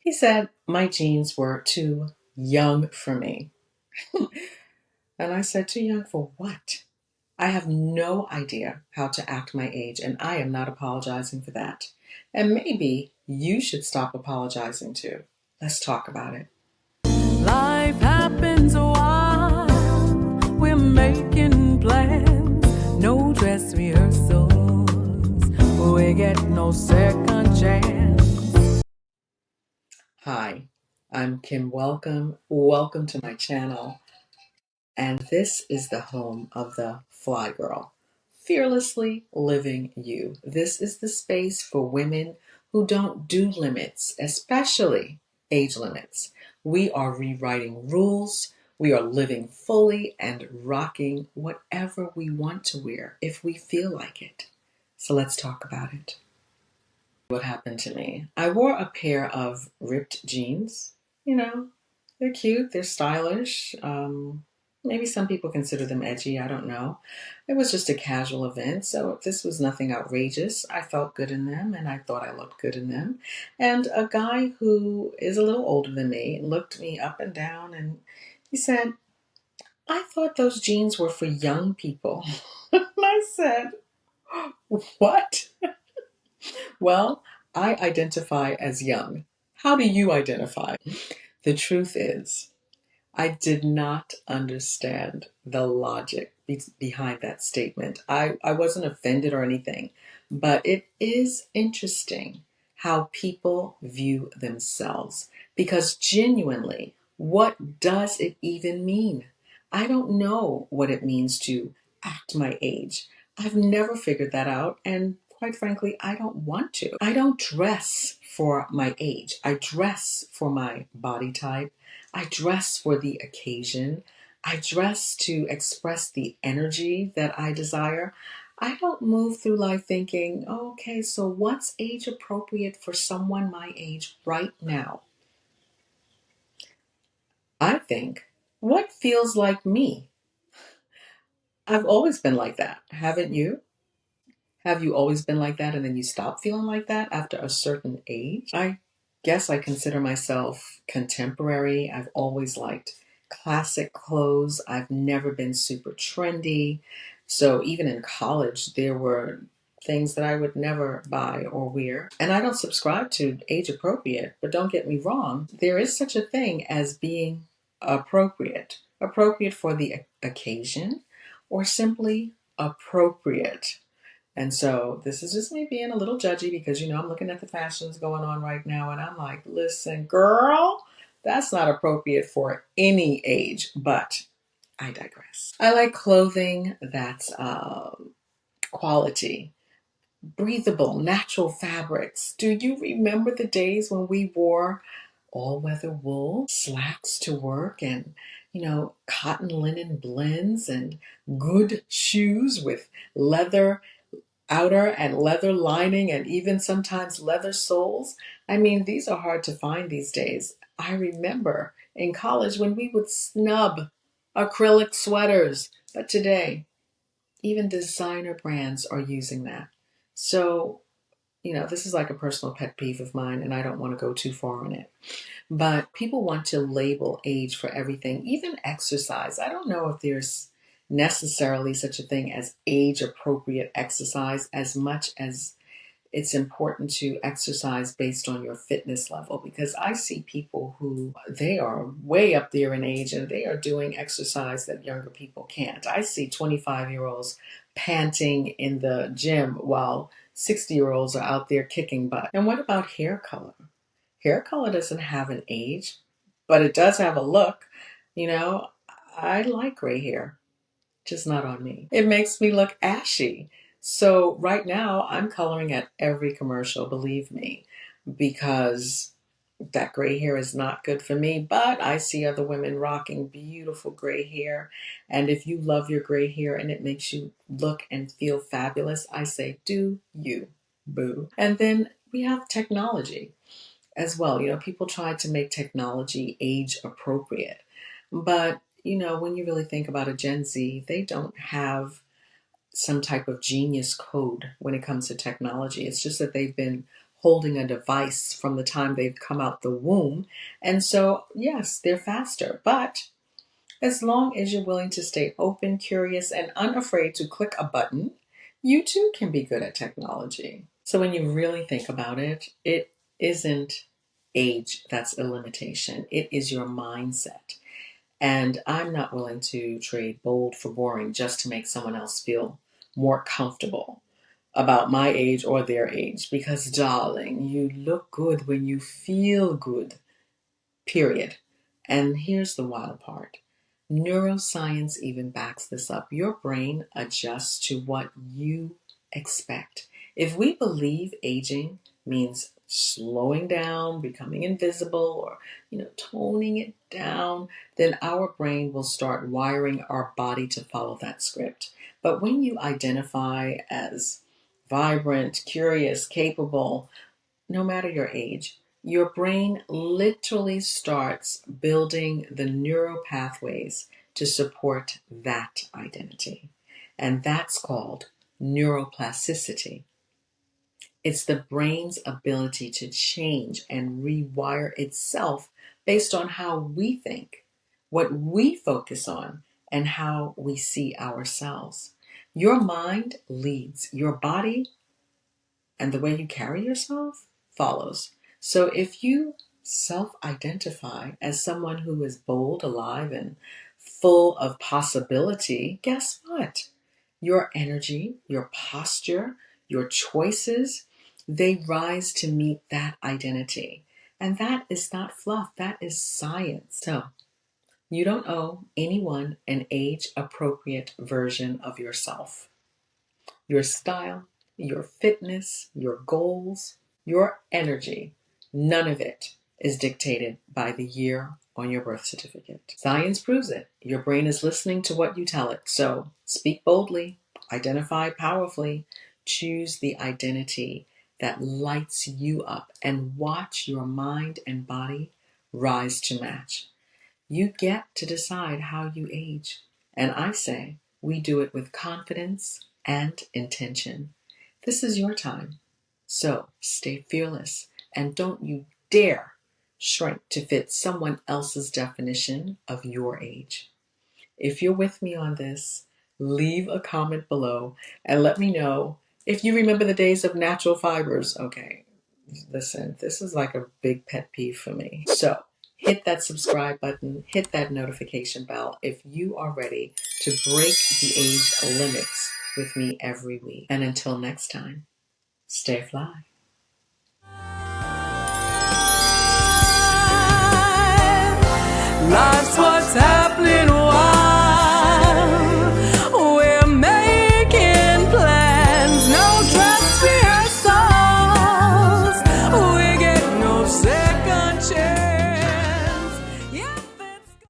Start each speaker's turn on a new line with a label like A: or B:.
A: He said my genes were too young for me. And I said, too young for what? I have no idea how to act my age, and I am not apologizing for that. And maybe you should stop apologizing too. Let's talk about it.
B: Life happens while we're making plans. No dress rehearsals, we get no second chance.
A: Hi, I'm Kim. Welcome to my channel. And this is the home of the Fly Girl, fearlessly living you. This is the space for women who don't do limits, especially age limits. We are rewriting rules. We are living fully and rocking whatever we want to wear if we feel like it. So let's talk about it. What happened to me? I wore a pair of ripped jeans. You know, they're cute, they're stylish. Maybe some people consider them edgy, I don't know. It was just a casual event, so this was nothing outrageous. I felt good in them and I thought I looked good in them. And a guy who is a little older than me looked me up and down and he said, I thought those jeans were for young people. And I said, what? Well, I identify as young. How do you identify? The truth is, I did not understand the logic behind that statement. I wasn't offended or anything, but it is interesting how people view themselves. Because genuinely, what does it even mean? I don't know what it means to act my age. I've never figured that out, and quite frankly, I don't want to. I don't dress for my age. I dress for my body type. I dress for the occasion. I dress to express the energy that I desire. I don't move through life thinking, oh, okay, so what's age appropriate for someone my age right now? I think, what feels like me? I've always been like that, haven't you? Have you always been like that and then you stop feeling like that after a certain age? I guess I consider myself contemporary. I've always liked classic clothes. I've never been super trendy. So even in college, there were things that I would never buy or wear. And I don't subscribe to age appropriate, but don't get me wrong, there is such a thing as being appropriate. Appropriate for the occasion or simply appropriate. And so this is just me being a little judgy because, I'm looking at the fashions going on right now and I'm like, listen, girl, that's not appropriate for any age, but I digress. I like clothing that's quality, breathable, natural fabrics. Do you remember the days when we wore all weather wool, slacks to work, and cotton linen blends and good shoes with leather outer and leather lining and even sometimes leather soles? I mean, these are hard to find these days. I remember in college when we would snub acrylic sweaters, but today even designer brands are using that. So, this is like a personal pet peeve of mine and I don't want to go too far on it. But people want to label age for everything, even exercise. I don't know if there's necessarily such a thing as age appropriate exercise as much as it's important to exercise based on your fitness level, because I see people who they are way up there in age and they are doing exercise that younger people can't. I see 25-year-olds panting in the gym while 60-year-olds are out there kicking butt. And what about hair color? Hair color doesn't have an age, but it does have a look. You know, I like gray hair, just not on me. It makes me look ashy. So right now I'm coloring at every commercial, believe me, because that gray hair is not good for me, but I see other women rocking beautiful gray hair. And if you love your gray hair and it makes you look and feel fabulous, I say, do you, boo. And then we have technology as well. People try to make technology age appropriate. But, when you really think about a Gen Z, they don't have some type of genius code when it comes to technology. It's just that they've been holding a device from the time they've come out the womb. And so, yes, they're faster. But as long as you're willing to stay open, curious, and unafraid to click a button, you too can be good at technology. So when you really think about it, it isn't age that's a limitation. It is your mindset. And I'm not willing to trade bold for boring just to make someone else feel more comfortable about my age or their age. Because, darling, you look good when you feel good, period. And here's the wild part. Neuroscience even backs this up. Your brain adjusts to what you expect. If we believe aging means slowing down, becoming invisible, or toning it down, then our brain will start wiring our body to follow that script. But when you identify as vibrant, curious, capable, no matter your age, your brain literally starts building the neural pathways to support that identity. And that's called neuroplasticity. It's the brain's ability to change and rewire itself based on how we think, what we focus on, and how we see ourselves. Your mind leads, your body and the way you carry yourself follows. So if you self identify as someone who is bold, alive, and full of possibility, guess what? Your energy, your posture, your choices, they rise to meet that identity. And that is not fluff, that is science. So you don't owe anyone an age appropriate version of yourself. Your style, your fitness, your goals, your energy, none of it is dictated by the year on your birth certificate. Science proves it. Your brain is listening to what you tell it. So speak boldly, identify powerfully, choose the identity that lights you up, and watch your mind and body rise to match. You get to decide how you age. And I say we do it with confidence and intention. This is your time. So stay fearless and don't you dare shrink to fit someone else's definition of your age. If you're with me on this, leave a comment below and let me know if you remember the days of natural fibers. Okay, listen, this is like a big pet peeve for me. So hit that subscribe button, hit that notification bell if you are ready to break the age limits with me every week. And until next time, stay fly.
B: Life's what's happening.